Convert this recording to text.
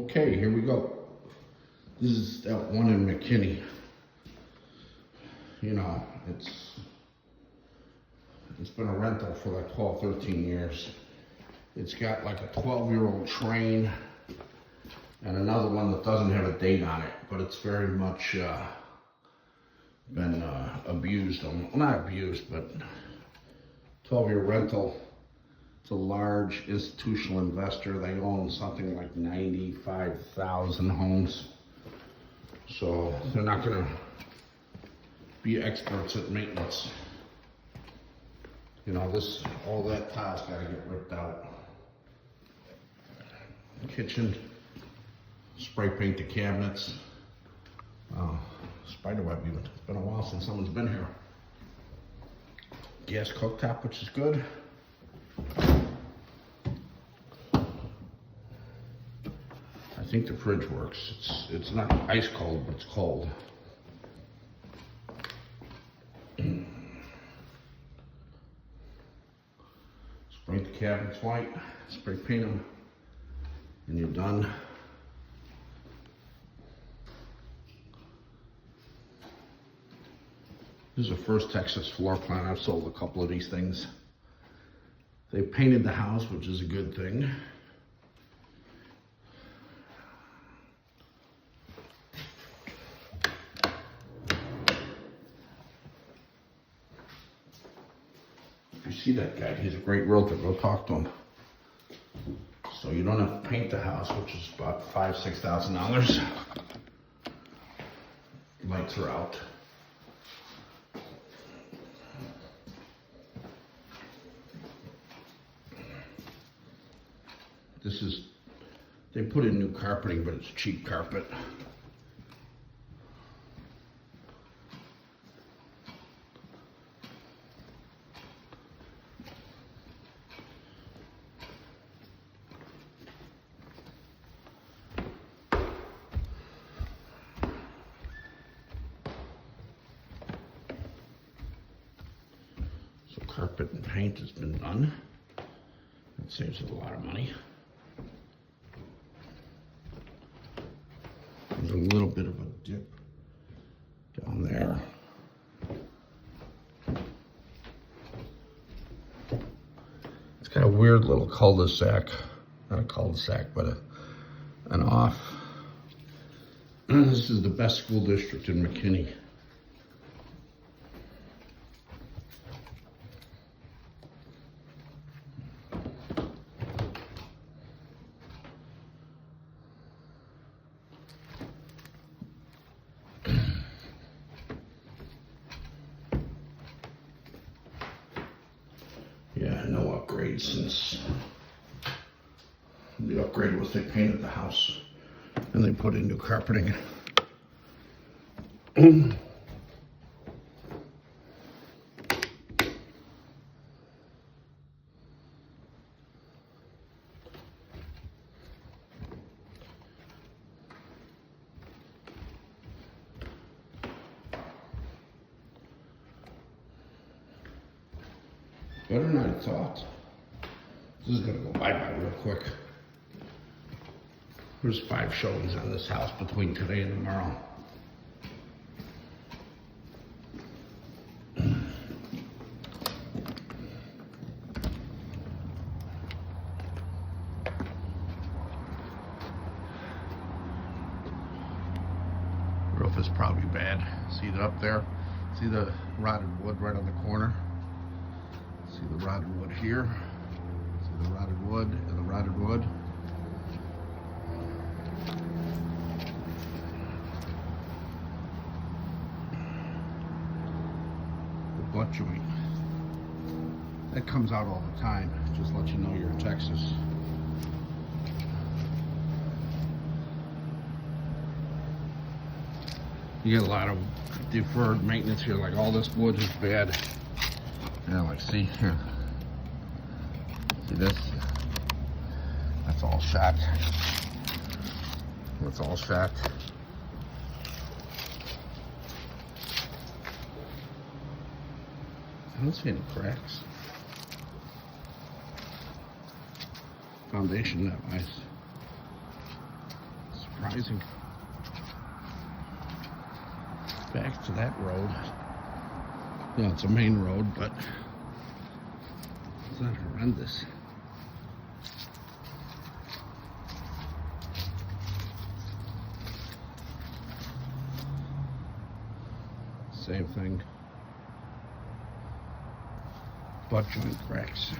Okay, here we go. This is that one in McKinney. You know, it's been a rental for like 12, 13 years. It's got like a 12-year-old train and another one that doesn't have a date on it, but it's very much been abused. Well, not abused, but 12-year rental. It's a large institutional investor. They own something like 95,000 homes. So they're not gonna be experts at maintenance. You know, all that tile's gotta get ripped out. Kitchen, spray paint the cabinets. Spiderweb even. It's been a while since someone's been here. Gas cooktop, which is good. I think the fridge works. It's not ice cold, but it's cold. Spray the cabinets white, spray paint them, and you're done. This is a First Texas floor plan. I've sold a couple of these things. They painted the house, which is a good thing. If you see that guy, he's a great realtor. Go talk to him. So you don't have to paint the house, which is about $5,000, $6,000. Lights are out. They put in new carpeting, but it's cheap carpet. So carpet and paint has been done. That saves us a lot of money. There's a little bit of a dip down there. It's got a weird little cul-de-sac. Not a cul-de-sac, but an off. This is the best school district in McKinney. Yeah, no upgrade since the upgrade was they painted the house and they put in new carpeting. Better than I thought. This is gonna go bye-bye real quick. There's 5 showings on this house between today and tomorrow. Roof is probably bad. See it up there? See the rotted wood right on the corner? See the rotted wood here. See the rotted wood and the rotted wood. The butt joint. That comes out all the time. Just let you know you're in Texas. You get a lot of deferred maintenance here, like all this wood is bad. Yeah, like see here. See this? That's all shot. That's all shot. I don't see any cracks. Foundation, that nice. surprising. Back to that road. You know, it's a main road, but it's not horrendous. Same thing. Butt joint cracks.